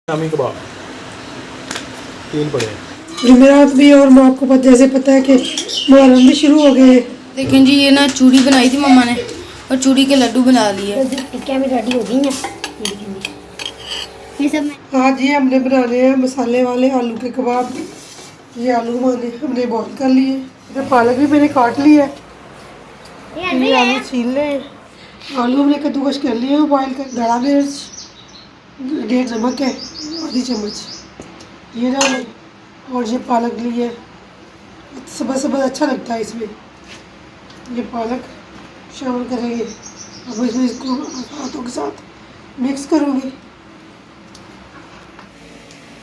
शामी कबाब 3 पड़े हैं। जुमेरात भी और मैं आपको जैसे पता है कि मुहर्रम भी शुरू हो गए। देखें जी, ये ना चूड़ी बनाई थी मम्मा ने और चूड़ी के लड्डू बना लिए। टिक्कियाँ भी रेडी हो गई हैं। ये सब हाँ जी, हमने बनाने हैं मसाले वाले आलू के कबाब। ये आलू हमने बॉईल कर लिए। इधर पालक भी मैंने काट ली है। ये आलू छील ले। आलू हमने कद्दूकस कर लिए हैं, बॉईल कर। धड़ा मिर्च, 1.5 नमक है, आधी चम्मच ये डालें। और ये पालक ली है। सुबह सुबह अच्छा लगता है इसमें। ये पालक शामिल करेंगे। अब इसमें इसको हाथों के साथ मिक्स करूँगी।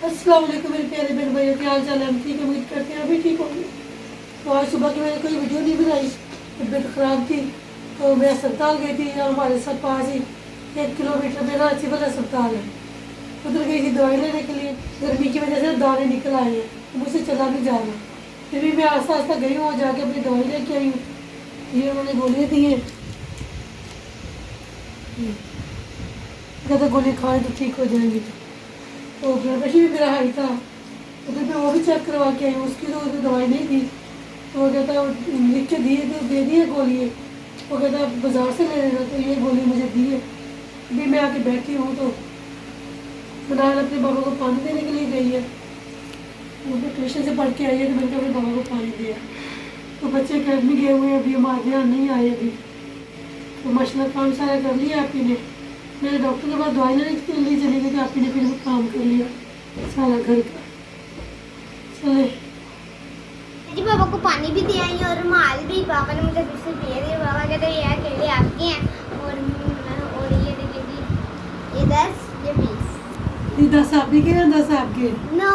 अस्सलाम वालेकुम मेरे प्यारे बहन भाइयों, क्या हाल चाल है? हम ठीक है, उम्मीद करते हैं अभी ठीक होंगे। तो आज सुबह की मैंने कोई वीडियो नहीं बनाई, तबीयत ख़राब थी तो मैं अस्पताल गई थी। हमारे साथ पास ही 1 किलोमीटर में रांची वाला अस्पताल है, उधर गई थी दवाई लेने के लिए। गर्मी की वजह से दाने निकल आए हैं तो मुझसे चला नहीं जा रहा। फिर भी मैं आस्ता आस्ता गई हूँ और जाके अपनी दवाई लेके आई हूँ। ये उन्होंने गोलियाँ दी हैं, कहते गोली खाएं तो ठीक हो जाएंगी। तो ब्लड प्रेशर भी मेरा हाई था तो फिर मैं वो भी चेक करवा के आई हूँ। उसकी तो दवाई नहीं दी तो वो कहता लिख के दिए तो दे दिए गोली। वो कहता बाज़ार से ले लेना, तो ये गोली मुझे दी है। अभी मैं आके बैठी हूँ तो बनाल अपने बाबा को पानी देने के लिए गई है। वो भी ट्यूशन से पढ़ के आई है तो मैंने अपने बाबा को पानी दिया। तो बच्चे अकेडमी गए हुए हैं, अभी हमारे यहाँ नहीं आए अभी। तो माशाल्लाह काम सारा कर लिया आप ही ने। मेरे डॉक्टर के पास दवाई लेने के लिए चली गई तो आप ही ने फिर वो काम कर लिया सारा घर का। चले जी, पापा को पानी भी दे आई और रुमाल भी पापा ने मुझे फिर से दिए थे। पापा कहते ये अकेले आपके हैं। और ये देखिए जी, ये 10 ये 20। ये 10 आपके के 10 आपके 9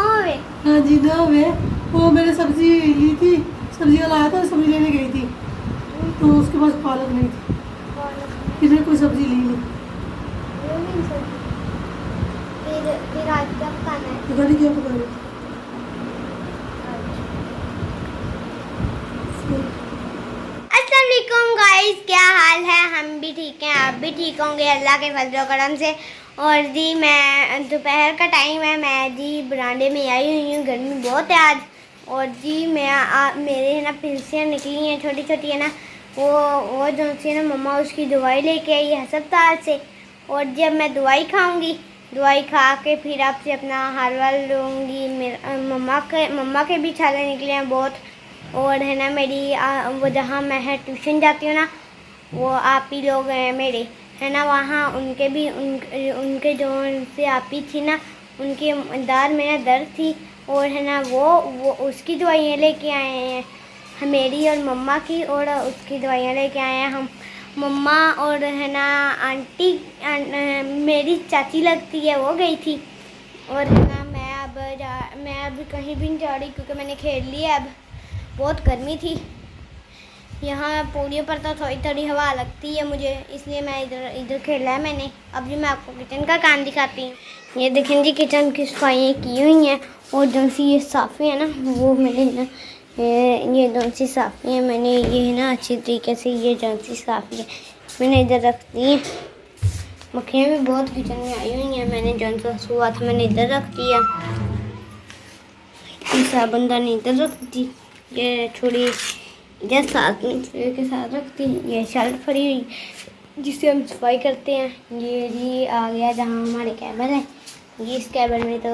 हाँ जी 9 है। वो मैंने सब्जी ली थी, सब्जी वाला आया था, सब्जी लेने गई थी तो उसके पास पालक नहीं थी, फिर कोई सब्जी ली नहीं। फिर आज क्या पकाना है? पता नहीं क्या पकाना। अस्सलाम वालेकुम गाइस, क्या हाल है? हम भी ठीक हैं, आप भी ठीक होंगे अल्लाह के फजल व करम से। और जी मैं दोपहर का टाइम है, मैं जी बरांडे में आई हुई हूँ, गर्मी बहुत है आज। और जी मेरे ना पिलसियाँ निकली हैं छोटी छोटी है ना, वो जो सी ना मम्मा उसकी दवाई लेके आई है अस्पताल से। और जब मैं दवाई खाऊंगी, दवाई खा के फिर आपसे अपना हाल वाल लूँगी। मम्मा के भी छाले निकले हैं बहुत। और है ना मेरी वो जहाँ मैं ट्यूशन जाती हूँ ना, वो आप ही लोग हैं मेरे, है ना, वहाँ उनके भी उनके जो से आप ही थी ना, उनके दार में ना दर्द थी। और है ना वो उसकी दवाइयाँ लेके आए हैं, मेरी और मम्मा की, और उसकी दवाइयाँ लेके आए हैं हम। मम्मा और है ना आंटी मेरी चाची लगती है, वो गई थी। और है ना मैं अब कहीं भी नहीं जा रही क्योंकि मैंने खेल लिया। अब बहुत गर्मी थी यहाँ पूड़ियों पर, तो थोड़ी थोड़ी हवा लगती है मुझे, इसलिए मैं इधर खेला है मैंने। अब जी मैं आपको किचन का काम दिखाती हूँ। ये देखें जी, किचन की सफाइयाँ की हुई हैं और जो सी ये साफ़ी है ना, वो मैंने ना ये जो सी साफ़ी है मैंने ये ना अच्छी तरीके से ये जो सी साफ़ी है मैंने इधर रख दी है। मक्खियाँ भी बहुत किचन में आई हुई हैं, मैंने जो सा हुआ था मैंने इधर रख दिया। साबुनदानी इधर रख दी, ये छोड़ी इधर साथ में के साथ रखती है। ये शर्ट फड़ी हुई जिससे हम सफाई करते हैं। ये जी आ गया जहाँ हमारे कैबल है। ये इस कैबल में तो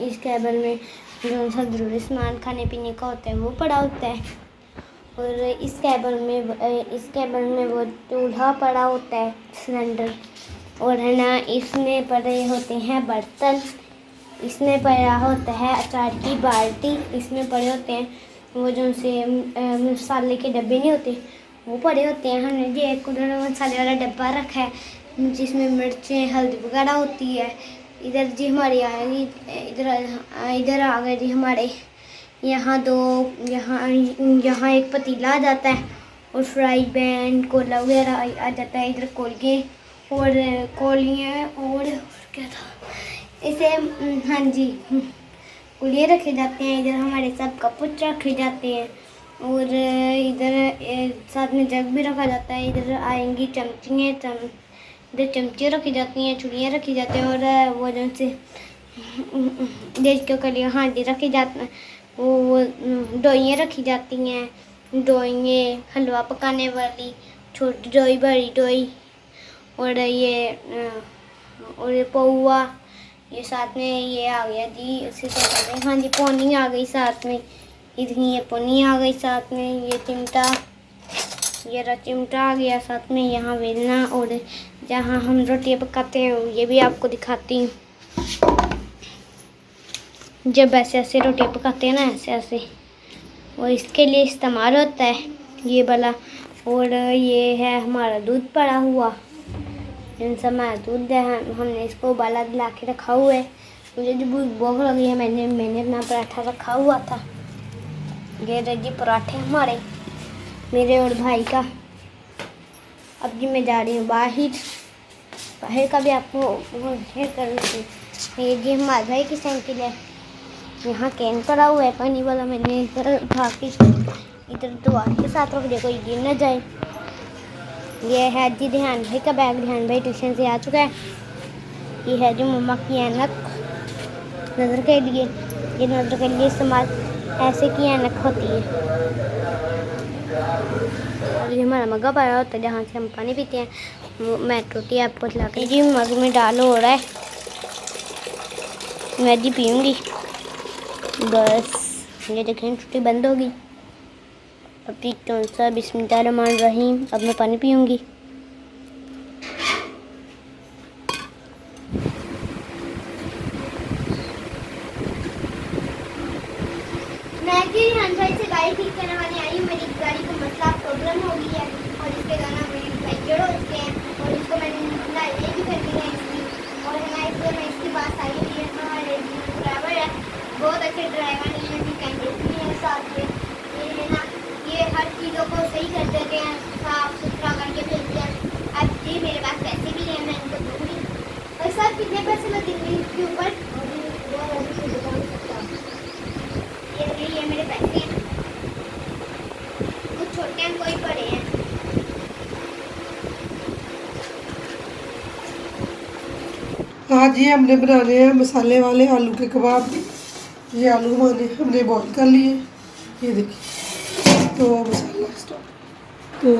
इस कैबल में जो सा ज़रूरी सामान खाने पीने का होता है वो पड़ा होता है। और इस कैबल में वो चूल्हा पड़ा होता है, सिलेंडर। और है ना इसमें पड़े होते हैं बर्तन, इसमें पड़ा होता है अचार की बाल्टी, इसमें पड़े होते हैं वो जो से मसाले के डब्बे नहीं होते वो पड़े होते हैं। हमने जी एक मसाले वाला डब्बा रखा है जिसमें मिर्चें हल्दी वगैरह होती है। इधर जी हमारी आएगी, इधर आ गए जी हमारे यहाँ यहाँ एक पतीला आ जाता है और फ्राई पैन कोला वगैरह आ जाता है। इधर कोलियाँ और क्या था इसे, हाँ जी कुलिए रखे जाते हैं। इधर हमारे सब कपूच रखे जाते हैं और इधर साथ में जग भी रखा जाता है। इधर आएंगी चमचियाँ, इधर चमचे रखी जाती हैं, छुरियाँ रखी जाती हैं। और वो जो से देश के कलिया हांडी रखी जाती, वो डोइयाँ रखी जाती हैं, डोइयाँ हलवा पकाने वाली, छोटी डोई बड़ी डोई, और ये पौआ, ये साथ में ये आ गया जी, उसी से कहते हैं। हाँ जी, पोनी आ गई साथ में, इतनी ये पोनी आ गई साथ में, ये चिमटा, ये रहा चिमटा आ गया साथ में, यहाँ बेलना, और जहाँ हम रोटियाँ पकाते हैं ये भी आपको दिखाती हूँ। जब ऐसे ऐसे रोटियाँ पकाते हैं ना, ऐसे ऐसे, और इसके लिए इस्तेमाल होता है ये वाला। और ये है हमारा दूध पड़ा हुआ, जिनसे हमारा दूध है, हमने इसको उबाला दिला के रखा हुआ है। मुझे जो भूख लगी है, मैंने अपना पराठा रखा हुआ था। ये रहे जी पराठे हमारे, मेरे और भाई का। अब जी मैं जा रही हूँ बाहर का भी आपको शेयर कर रही हूँ। ये जी हमारे भाई की साइकिल है, यहाँ कैन पड़ा हुआ है पानी वाला, मैंने इधर उठा के इधर दीवार के साथ रख दिया, कोई गिर न जाए। ये है जी ध्यान भाई का बैग, ध्यान भाई ट्यूशन से आ चुका है। ये है जो मम्मा की ऐनक नज़र के लिए, ये नज़र के लिए इस्तेमाल ऐसे की ऐनक होती है। और ये हमारा मग्गा पड़ा होता है जहाँ से हम पानी पीते हैं। मैं टोटी आपको ला के जी मग में डालो हो रहा है, मैं जी पीऊँगी बस। ये देखें टूटी बंद होगी। अभी कौन सा बिस्मिल्लाहिर्रहमानिर्रहीम, अब मैं पानी पीऊँगी। मैं जी ध्यान भाई से गाड़ी ठीक करवाने आई हूँ। मेरी गाड़ी को मसला प्रॉब्लम हो गई है, और इसके गाना मेरे पंचर हो चुके हैं, और इसको मैंने नई भी कर दी है इसकी। और मैं इसके पास आई हुई है, हमारे ड्राइवर है, बहुत अच्छे ड्राइवर नहीं है, कैंडिडेट भी है साथ में। ये है ना, ये हर चीज़ों को सही कर देते हैं, साफ सुथरा करके भेजते हैं। अब जी मेरे पास पैसे भी हैं, मैं इनको दूँगी। और सर कितने पैसे मैं दूँगी इसके ऊपर? ये मेरे पैसे हैं, कुछ छोटे हैं कोई बड़े हैं। आज ये हमने बनाने हैं मसाले वाले आलू के कबाब। ये आलू हमने बॉईल कर लिए, ये देखिए। तो मसाला स्टॉप, तो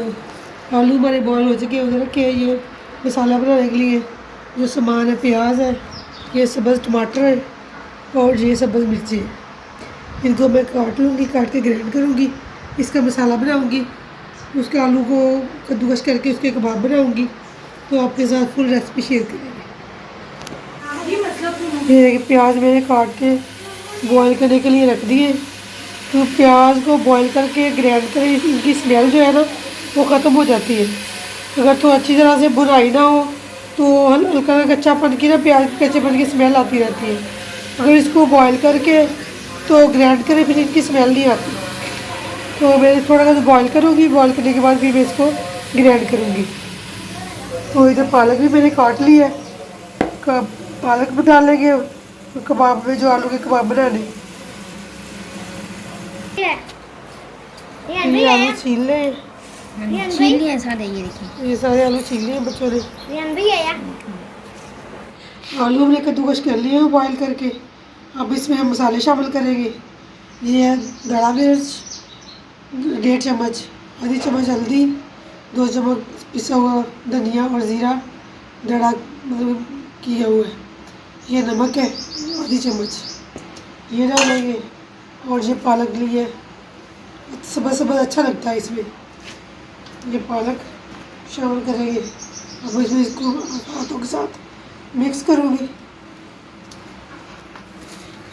आलू हमारे बॉईल हो चुके, उधर रखे। ये मसाला बनाने के लिए जो सामान है, प्याज है, ये सब्ज़ टमाटर है, और ये सब्ज़ मिर्ची है। इनको मैं काट लूँगी, काट के ग्राइंड करूँगी, इसका मसाला बनाऊँगी, उसके आलू को कद्दूकस करके उसके कबाब बनाऊँगी। तो आपके साथ फुल रेसिपी शेयर करेंगे। ये प्याज मैंने काट के बॉईल करने के लिए रख दिए। तो प्याज को बॉईल करके ग्राइंड करें, इनकी स्मेल जो है ना वो ख़त्म हो जाती है। अगर तो अच्छी तरह से भुनाई ना हो तो हल्का कच्चापन की ना, प्याज के कच्चेपन की स्मेल आती रहती है। अगर इसको बॉईल करके तो ग्राइंड करें, फिर इनकी स्मेल नहीं आती। तो मैं थोड़ा सा बॉईल करूँगी, बॉईल करने के बाद फिर मैं इसको ग्राइंड करूँगी। तो इधर पालक भी मैंने काट ली है, पालक भी डालेंगे कबाब में, जो आलू के कबाब बनाने। ये आलू छील लें, छील लिए सारे, ये देखिए ये सारे आलू छील लिए बच्चों ने। आलू हमने कद्दूकस कर लिए हैं बॉईल करके। अब इसमें हम मसाले शामिल करेंगे। ये है गड़ा मिर्च 1.5 चम्मच, आधी चम्मच हल्दी, 2 चम्मच पिसा हुआ धनिया और ज़ीरा दड़ा मतलब किया हुआ है। ये नमक है आधी चम्मच, ये डालेंगे। और ये पालक ली है, सब अच्छा लगता है इसमें। ये पालक शामिल करेंगे। अब इसमें इसको हाथों के साथ मिक्स करूँगी।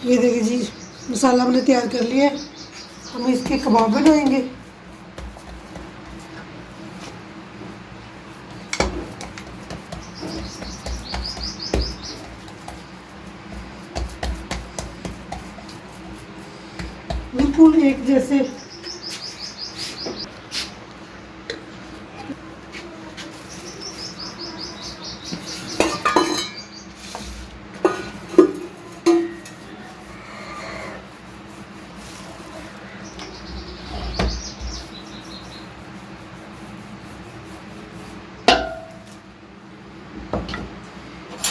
ये देखिए जी, मसाला हमने तैयार कर लिया है। हम इसके कबाब बनाएंगे। बिल्कुल एक जैसे।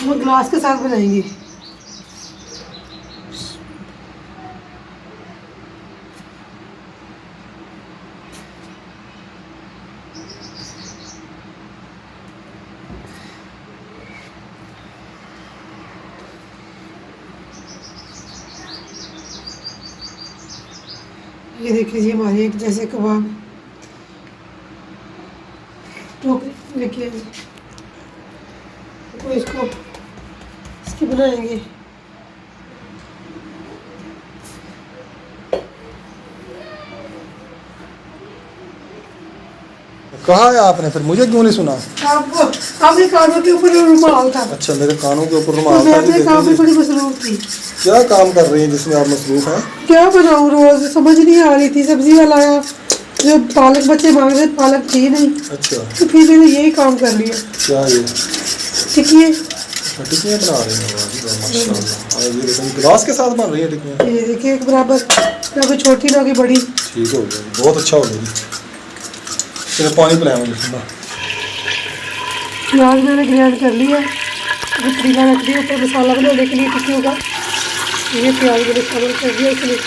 वो ग्लास के साथ बनाएंगे। ये देखिए जी हमारे एक जैसे कबाब टोकरी लेके आए, तो इसकी बनाएंगे। कहा है आपने, फिर मुझे क्यों नहीं सुना? आपके कानों के ऊपर रुमाल था। अच्छा, मेरे कानों के ऊपर तो रुमाल मैं था। अपने काम में बड़ी मसरूफ थी। क्या काम कर रही हैं जिसमें आप मसरूफ हैं? क्या बनाऊँ, रोज समझ नहीं आ रही थी। सब्जी वाला आया, जो पालक बच्चे मांग रहे, पालक थी नहीं, अच्छा, तो फिर मैंने यही काम कर लिया। क्या ये टिकिए, टिक्कियाँ बना रही हैं? वाह जी वाह, माशाल्लाह। और ये देखिए गिलास के साथ बन रही हैं टिक्कियाँ। ये देखिए एक बराबर, ना कोई छोटी ना कोई बड़ी। ठीक हो गया, बहुत अच्छा हो गया। चलो पानी पिलाया मुझे ठंडा। प्याज मैंने ग्राइंड कर लिया, अभी तरीका रख दिया ऊपर मसाला बनाने के लिए टिक्कियों का। ये प्याज मैंने शामिल कर दिया इसमें।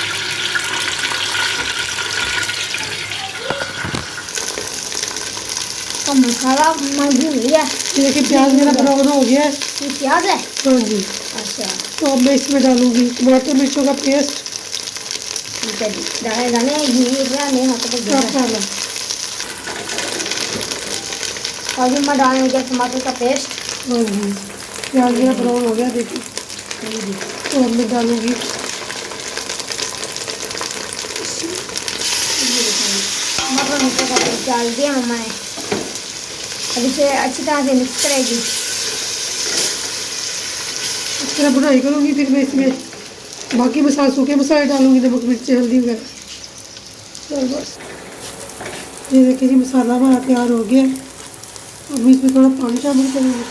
तो मसाला मजबूत हो गया। ये देखिए प्याज मेरा ब्राउन हो गया है। ये प्याज है। हाँ जी, अच्छा तो अब मैं इसमें डालूंगी टमाटर मिर्चों का पेस्ट। ठीक है जी, दाने दाने घी इतना नहीं होता तो सब डाला। और मैं डालूंगी टमाटर का पेस्ट। हाँ जी, प्याज मेरा ब्राउन हो गया देखिए। तो अब मैं डालूंगी टमाटर मिर्च का पेस्ट डाल दिया मम्मा ने। अब इसे अच्छी तरह से मिक्स करेगी। इस तरह बुनाई करूँगी, फिर मैं इसमें बाकी मसाले, सूखे मसाले डालूंगी, नमक मिर्ची हल्दी वगैरह। चल बस, ये देखिए जी मसाला हमारा तैयार हो गया। अब मैं इसमें थोड़ा पानी शामिल करूँगी।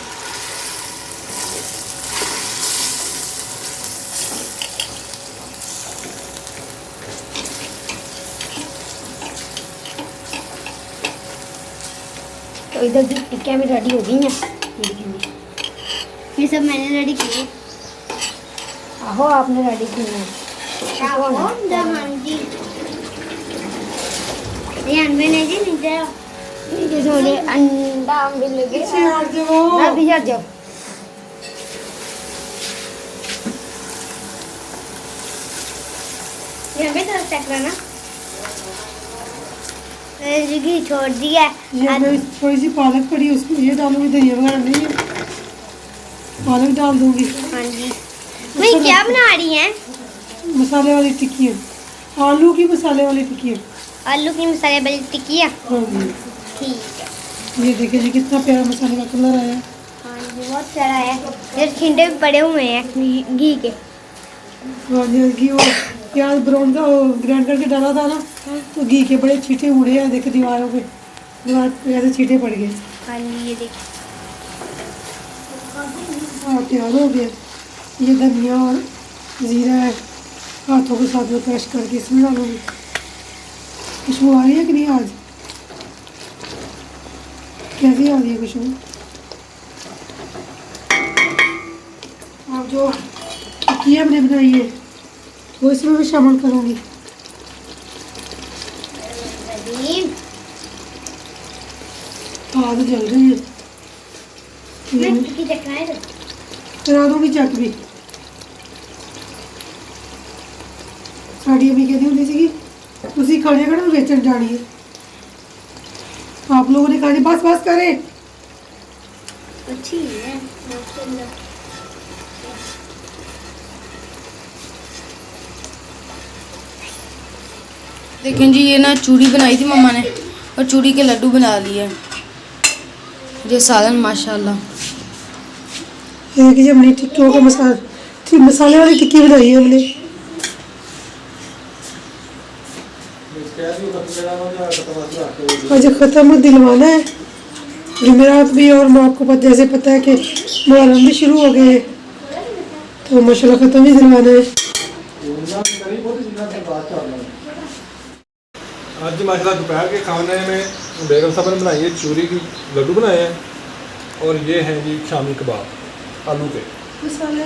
तो इधर की टिक्कियाँ भी रेडी हो गई हैं। ये सब मैंने रेडी किए। आहो आपने रेडी किए हैं। ये अनबने जी नीचे नीचे थोड़े अंडा भी लगे। पीछे हट जाओ। ना पीछे हट जाओ। ये हमें तो चेक करना। घी छोड़ दिया। ये मैं थोड़ी सी पालक पड़ी है, उसमें ये डालूंगी, धनिया वगैरह नहीं है, पालक डाल दूंगी। हाँ जी, मैं क्या बना रही हैं? मसाले वाली टिक्कियाँ, आलू की मसाले वाली टिक्कियाँ। आलू की मसाले वाली टिक्कियाँ। हाँ जी, ठीक है। ये देखिए जी कितना प्यारा मसाले का कलर आया है। हाँ जी, बहुत सारा है। ये छिंटे भी पड़े हुए हैं घी के। हाँ जी, घी वो प्याज ब्राउन का ग्राइंड करके डाला था ना, तो घी के बड़े छींटे उड़े हैं। देखिए दीवारों पे, दीवार पे ऐसे छींटे पड़ गए। हाँ जी, ये देखिए। हाँ तैयार हो गया। ये धनिया और ज़ीरा है, हाथों के साथ में क्रश करके इसमें डालूंगी। खुशबू आ रही है कि नहीं आज? कैसी आ रही है खुशबू? अब जो टिक्कियाँ हमने बनाई है वो इसमें भी शामिल करूँगी। आग जल रही है, मैं टिक्की चखना है तो। करा दूँगी चक भी। साड़ी अभी कहती होती सी कि उसी खाने का ना बेचन जानी है। आप लोगों ने खाने बस बस करे। अच्छी है। देखें जी, ये ना चूड़ी बनाई थी मम्मा ने और चूड़ी के लड्डू बना लिए। ये सालन माशाल्लाह। ये देखिए हमने टिक्कियों का मसाले वाली टिक्की बनाई है हमने। आज ख़त्म दिलवाना है जुमेरात भी, और मैं आपको जैसे पता है कि मुहर्रम भी शुरू हो गए हैं, तो माशाल्लाह ख़त्म ही दिलवाना है। आज माशाल्लाह दोपहर के खाने में बेगम साहब ने बनाई है चूरी की लड्डू बनाए हैं, और ये हैं जी शामी कबाब आलू के मसाले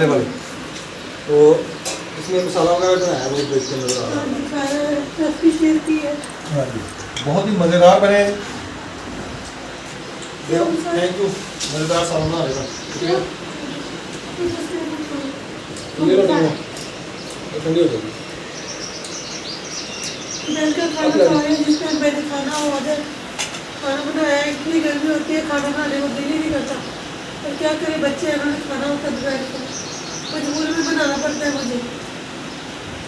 वाले। तो इसमें मसाला वगैरह बनाया है, वो देख के नजर आ रहा है। हाँ जी, बहुत ही मज़ेदार बने। थैंक यू, मज़ेदार सालन बना देगा। ठंडी हो जाएगी। घर का खाना खा रहे हैं जिसमें मैंने खाना ऑर्डर खाना बनाया है। इतनी गर्मी होती है खाना बनाने को दिल ही नहीं करता, पर क्या करें बच्चे उन्होंने खाना होता दोपहर को मजबूर में बनाना पड़ता है मुझे।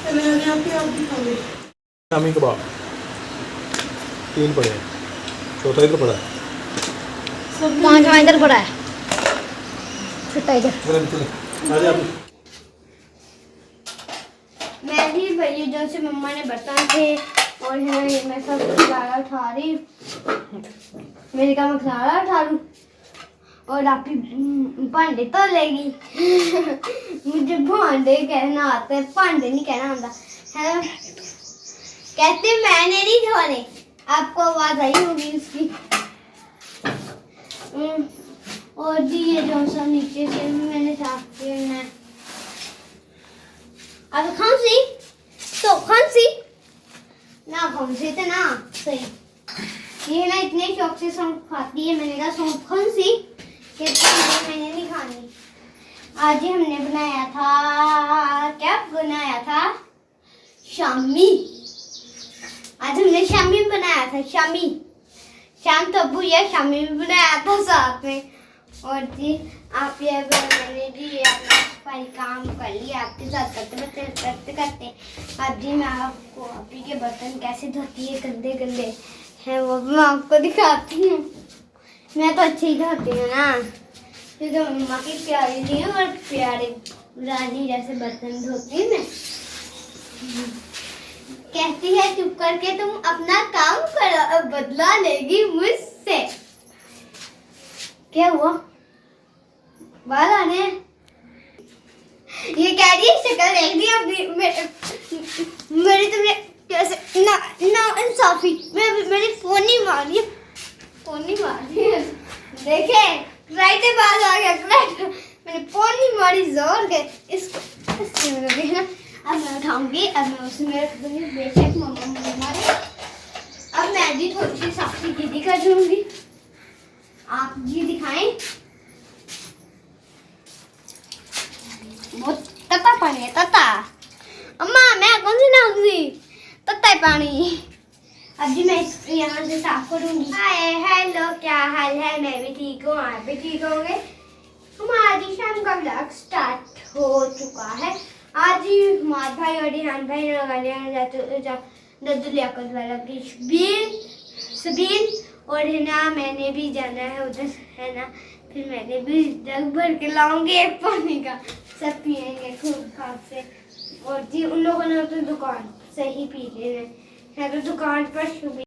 चले आने आप भी खाओगे। शामी कबाब 3 पड़े हैं, चौथा इधर पड़ा है। पांचवा इधर पड़ा है, छठा इधर। चलो चलो आ जा अभी। मैं भी भैया जो से मम्मा ने बर्तन थे और है मैं सब खिलाड़ा उठा रही हूँ। मेरे का मैं खिलाड़ा उठा लूँ और आप ही भांडे तो लेगी। मुझे भांडे कहना आता है, भांडे नहीं कहना आता है। कहते मैंने नहीं धोने, आपको आवाज आई होगी उसकी। और जी ये जो सब नीचे से भी मैंने साफ किए हैं। अब खांसी तो खांसी ना, खांसी तो ना सही। ये ना इतने शौक से सौंफ खाती है, मैंने कहा सौंफ खांसी मैंने नहीं खानी। आज ही हमने बनाया था, क्या बनाया था, शामी। आज हमने शामी बनाया था, शामी। शाम तो अब्बू या शामी भी बनाया था साथ में। और जी आप ये मैंने जी अपना सफाई काम कर लिया आपके साथ करते करते। अब जी मैं आपको आप ही के बर्तन कैसे धोती है गंदे गंदे हैं वो मैं आपको दिखाती हूँ। मैं तो अच्छी ही धोती हूँ ना, ये तो मम्मा की प्यारी नहीं है और प्यारे रानी जैसे बर्तन धोती हूँ मैं। कहती है चुप करके तुम अपना काम करो, बदला लेगी मुझसे। क्या हुआ, बाल आने? ये कह रही है शक्ल देख दी अपनी मेरी तुमने कैसे ना इंसाफी। मैंने फोन नहीं मारी, फोन नहीं मारी। देखे राइट बाल आ गया, मैंने फोन नहीं मारी जोर के इसको देखना। अब मैं उठाऊंगी, अब मैं उसमें रख दूंगी बेशक मम्मा मारे। अब मैं भी थोड़ी सी साफी दीदी कर दूंगी। आप जी दिखाएं, बहुत तता पानी है, तता। अम्मा मैं कौन सी नाऊंगी, तता पानी। अब जी मैं यहाँ से साफ करूंगी। हाय हेलो, क्या हाल है? मैं भी ठीक हूँ, आप भी ठीक होंगे। हमारी शाम का व्लॉग स्टार्ट हो चुका है। आज ही हमारे भाई और रिहान भाई दद्दू लियाकत वाला की सबीन और है ना, मैंने भी जाना है उधर है ना। फिर मैंने भी जग भर के लाऊंगी पानी का, सब पियेंगे खूब खाब से। और जी उन लोगों ने तो दुकान से ही पी लेना है, तो दुकान पर